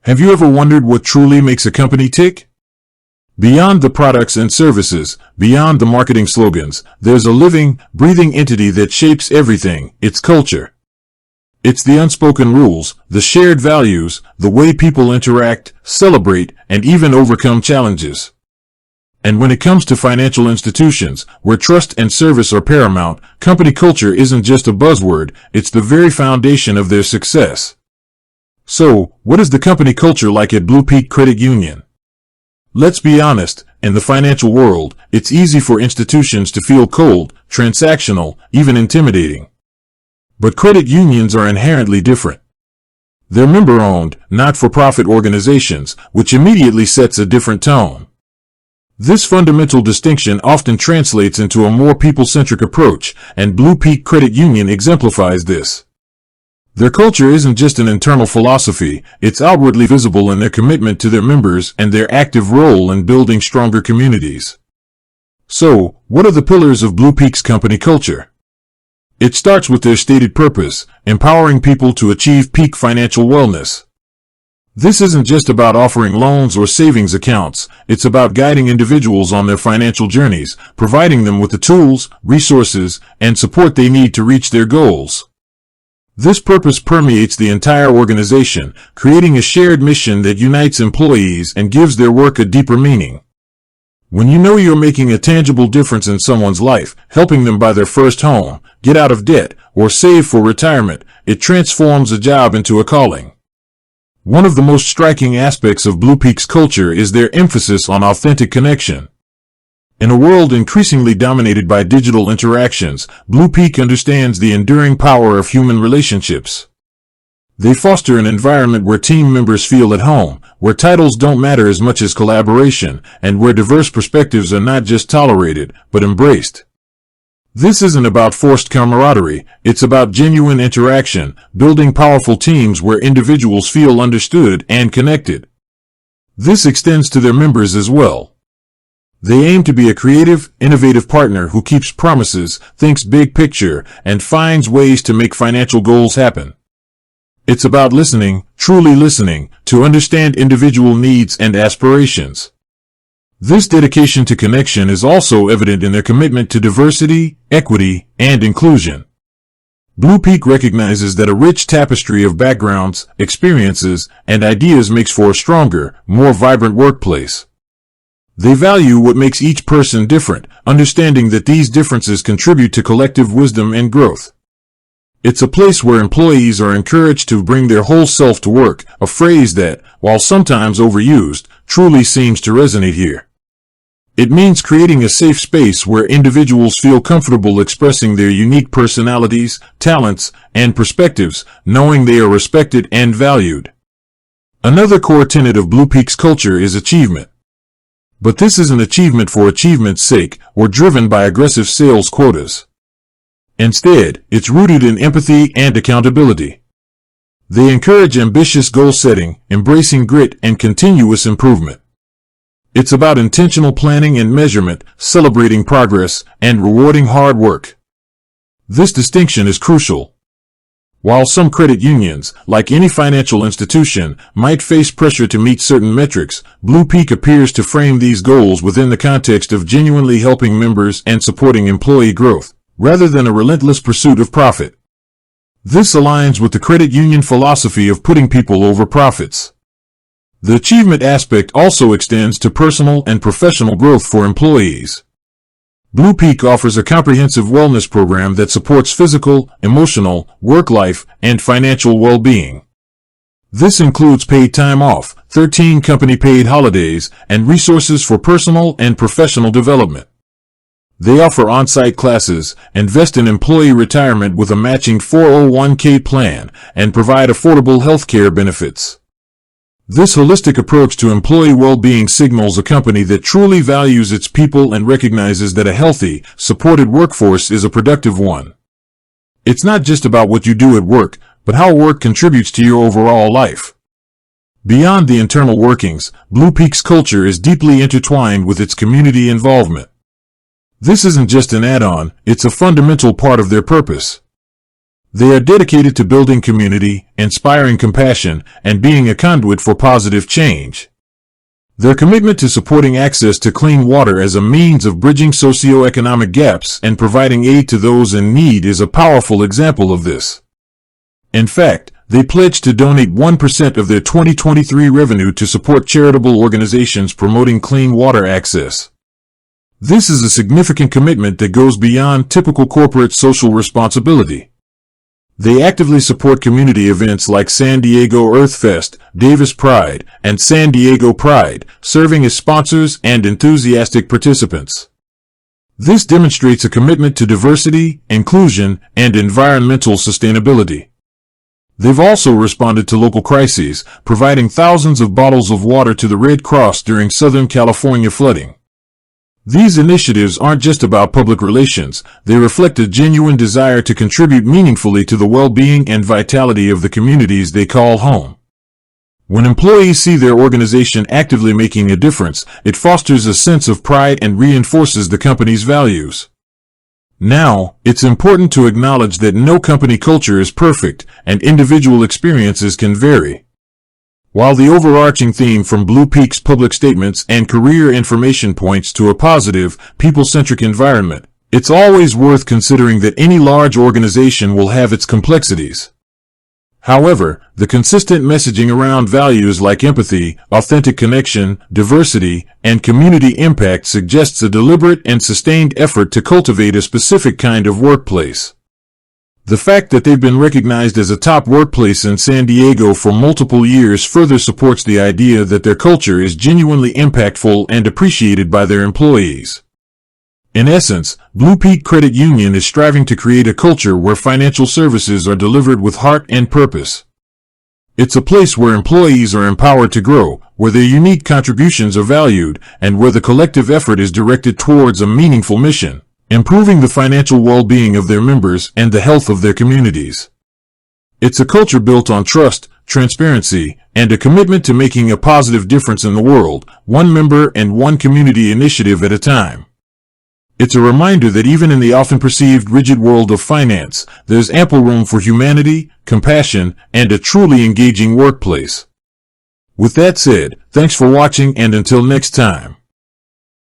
Have you ever wondered what truly makes a company tick? Beyond the products and services, beyond the marketing slogans, there's a living, breathing entity that shapes everything: its culture. It's the unspoken rules, the shared values, the way people interact, celebrate, and even overcome challenges. And when it comes to financial institutions, where trust and service are paramount, company culture isn't just a buzzword, it's the very foundation of their success. So, what is the company culture like at BluPeak Credit Union? Let's be honest, in the financial world, it's easy for institutions to feel cold, transactional, even intimidating. But credit unions are inherently different. They're member-owned, not-for-profit organizations, which immediately sets a different tone. This fundamental distinction often translates into a more people-centric approach, and BluPeak Credit Union exemplifies this. Their culture isn't just an internal philosophy, it's outwardly visible in their commitment to their members and their active role in building stronger communities. So, what are the pillars of BluPeak's company culture? It starts with their stated purpose: empowering people to achieve peak financial wellness. This isn't just about offering loans or savings accounts, it's about guiding individuals on their financial journeys, providing them with the tools, resources, and support they need to reach their goals. This purpose permeates the entire organization, creating a shared mission that unites employees and gives their work a deeper meaning. When you know you're making a tangible difference in someone's life, helping them buy their first home, get out of debt, or save for retirement, it transforms a job into a calling. One of the most striking aspects of BluPeak's culture is their emphasis on authentic connection. In a world increasingly dominated by digital interactions, BluPeak understands the enduring power of human relationships. They foster an environment where team members feel at home, where titles don't matter as much as collaboration, and where diverse perspectives are not just tolerated, but embraced. This isn't about forced camaraderie, it's about genuine interaction, building powerful teams where individuals feel understood and connected. This extends to their members as well. They aim to be a creative, innovative partner who keeps promises, thinks big picture, and finds ways to make financial goals happen. It's about listening, truly listening, to understand individual needs and aspirations. This dedication to connection is also evident in their commitment to diversity, equity, and inclusion. BluPeak recognizes that a rich tapestry of backgrounds, experiences, and ideas makes for a stronger, more vibrant workplace. They value what makes each person different, understanding that these differences contribute to collective wisdom and growth. It's a place where employees are encouraged to bring their whole self to work, a phrase that, while sometimes overused, truly seems to resonate here. It means creating a safe space where individuals feel comfortable expressing their unique personalities, talents, and perspectives, knowing they are respected and valued. Another core tenet of BluPeak's culture is achievement. But this isn't achievement for achievement's sake, or driven by aggressive sales quotas. Instead, it's rooted in empathy and accountability. They encourage ambitious goal setting, embracing grit and continuous improvement. It's about intentional planning and measurement, celebrating progress, and rewarding hard work. This distinction is crucial. While some credit unions, like any financial institution, might face pressure to meet certain metrics, BluPeak appears to frame these goals within the context of genuinely helping members and supporting employee growth, rather than a relentless pursuit of profit. This aligns with the credit union philosophy of putting people over profits. The achievement aspect also extends to personal and professional growth for employees. BluPeak offers a comprehensive wellness program that supports physical, emotional, work-life, and financial well-being. This includes paid time off, 13 company-paid holidays, and resources for personal and professional development. They offer on-site classes, invest in employee retirement with a matching 401k plan, and provide affordable healthcare benefits. This holistic approach to employee well-being signals a company that truly values its people and recognizes that a healthy, supported workforce is a productive one. It's not just about what you do at work, but how work contributes to your overall life. Beyond the internal workings, BluPeak's culture is deeply intertwined with its community involvement. This isn't just an add-on, it's a fundamental part of their purpose. They are dedicated to building community, inspiring compassion, and being a conduit for positive change. Their commitment to supporting access to clean water as a means of bridging socioeconomic gaps and providing aid to those in need is a powerful example of this. In fact, they pledged to donate 1% of their 2023 revenue to support charitable organizations promoting clean water access. This is a significant commitment that goes beyond typical corporate social responsibility. They actively support community events like San Diego Earth Fest, Davis Pride, and San Diego Pride, serving as sponsors and enthusiastic participants. This demonstrates a commitment to diversity, inclusion, and environmental sustainability. They've also responded to local crises, providing thousands of bottles of water to the Red Cross during Southern California flooding. These initiatives aren't just about public relations, they reflect a genuine desire to contribute meaningfully to the well-being and vitality of the communities they call home. When employees see their organization actively making a difference, it fosters a sense of pride and reinforces the company's values. Now, it's important to acknowledge that no company culture is perfect, and individual experiences can vary. While the overarching theme from BluPeak's public statements and career information points to a positive, people-centric environment, it's always worth considering that any large organization will have its complexities. However, the consistent messaging around values like empathy, authentic connection, diversity, and community impact suggests a deliberate and sustained effort to cultivate a specific kind of workplace. The fact that they've been recognized as a top workplace in San Diego for multiple years further supports the idea that their culture is genuinely impactful and appreciated by their employees. In essence, BluPeak Credit Union is striving to create a culture where financial services are delivered with heart and purpose. It's a place where employees are empowered to grow, where their unique contributions are valued, and where the collective effort is directed towards a meaningful mission, improving the financial well-being of their members and the health of their communities. It's a culture built on trust, transparency, and a commitment to making a positive difference in the world, one member and one community initiative at a time. It's a reminder that even in the often perceived rigid world of finance, there's ample room for humanity, compassion, and a truly engaging workplace. With that said, thanks for watching, and until next time.